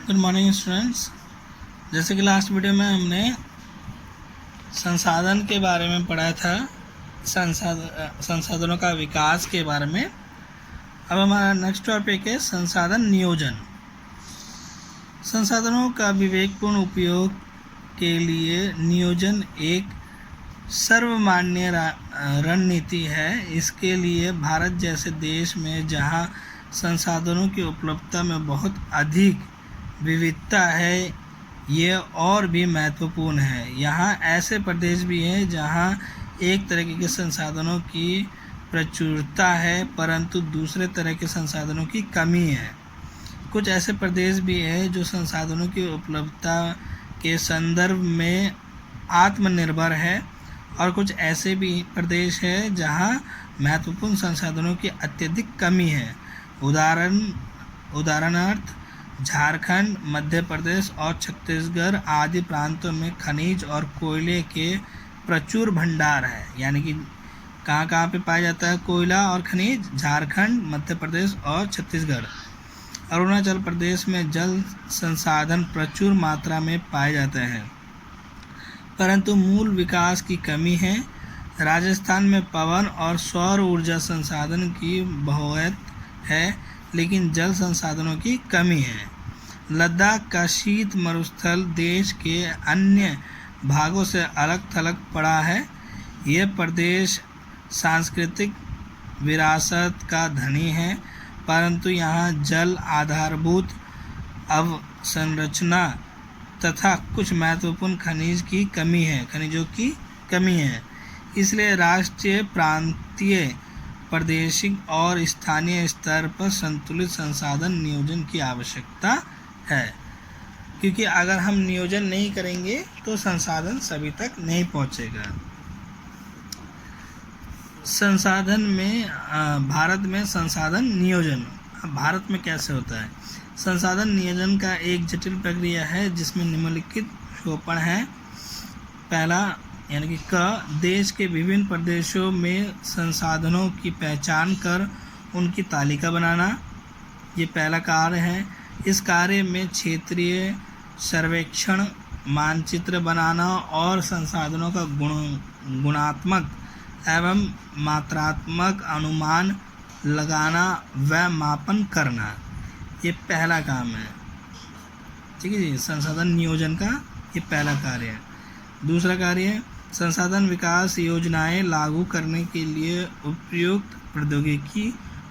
Good morning students. जैसे कि last video में हमने संसाधन के बारे में पढ़ा था, संसाधनों का विकास के बारे में। अब हमारा नेक्स्ट टॉपिक है संसाधन नियोजन। संसाधनों का विवेकपूर्ण उपयोग के लिए नियोजन एक सर्वमान्य रणनीति है। इसके लिए भारत जैसे देश में जहां संसाधनों की उपलब्धता में बहुत अधिक विविधता है, ये और भी महत्वपूर्ण है। यहाँ ऐसे प्रदेश भी हैं जहाँ एक तरह के संसाधनों की प्रचुरता है परंतु दूसरे तरह के संसाधनों की कमी है। कुछ ऐसे प्रदेश भी हैं जो संसाधनों की उपलब्धता के संदर्भ में आत्मनिर्भर है और कुछ ऐसे भी प्रदेश हैं जहाँ महत्वपूर्ण संसाधनों की अत्यधिक कमी है। उदाहरणार्थ झारखंड, मध्य प्रदेश और छत्तीसगढ़ आदि प्रांतों में खनिज और कोयले के प्रचुर भंडार है। यानी कि कहाँ पे पाया जाता है कोयला और खनिज? झारखंड, मध्य प्रदेश और छत्तीसगढ़। अरुणाचल प्रदेश में जल संसाधन प्रचुर मात्रा में पाए जाते हैं परंतु मूल विकास की कमी है। राजस्थान में पवन और सौर ऊर्जा संसाधन की बहुतायत है लेकिन जल संसाधनों की कमी है। लद्दाख का शीत मरुस्थल देश के अन्य भागों से अलग थलग पड़ा है। यह प्रदेश सांस्कृतिक विरासत का धनी है परंतु यहाँ जल आधारभूत अवसंरचना तथा कुछ महत्वपूर्ण खनिजों की कमी है। इसलिए राष्ट्रीय, प्रांतीय, प्रादेशिक और स्थानीय स्तर पर संतुलित संसाधन नियोजन की आवश्यकता है, क्योंकि अगर हम नियोजन नहीं करेंगे तो संसाधन सभी तक नहीं पहुंचेगा। संसाधन में भारत में संसाधन नियोजन भारत में कैसे होता है? संसाधन नियोजन का एक जटिल प्रक्रिया है जिसमें निम्नलिखित सोपान है। पहला यानी कि देश के विभिन्न प्रदेशों में संसाधनों की पहचान कर उनकी तालिका बनाना, ये पहला कार्य है। इस कार्य में क्षेत्रीय सर्वेक्षण, मानचित्र बनाना और संसाधनों का गुणात्मक एवं मात्रात्मक अनुमान लगाना व मापन करना, ये पहला काम है। ठीक है जी, संसाधन नियोजन का ये पहला कार्य है। दूसरा कार्य है संसाधन विकास योजनाएं लागू करने के लिए उपयुक्त प्रौद्योगिकी,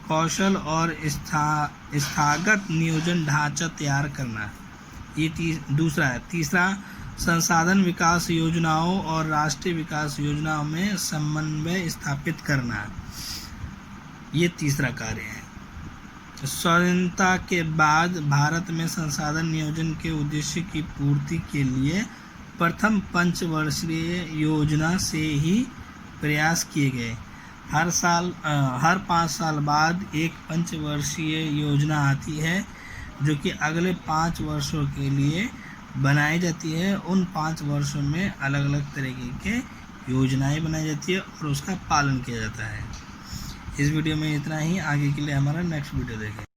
कौशल और स्थागत नियोजन ढांचा तैयार करना, ये दूसरा है। तीसरा संसाधन विकास योजनाओं और राष्ट्रीय विकास योजनाओं में समन्वय स्थापित करना, ये तीसरा कार्य है। स्वाधीनता के बाद भारत में संसाधन नियोजन के उद्देश्य की पूर्ति के लिए प्रथम पंचवर्षीय योजना से ही प्रयास किए गए। हर 5 साल बाद एक पंचवर्षीय योजना आती है जो कि अगले 5 वर्षों के लिए बनाई जाती है। उन 5 वर्षों में अलग अलग तरीके के योजनाएं बनाई जाती है और उसका पालन किया जाता है। इस वीडियो में इतना ही। आगे के लिए हमारा नेक्स्ट वीडियो देखें।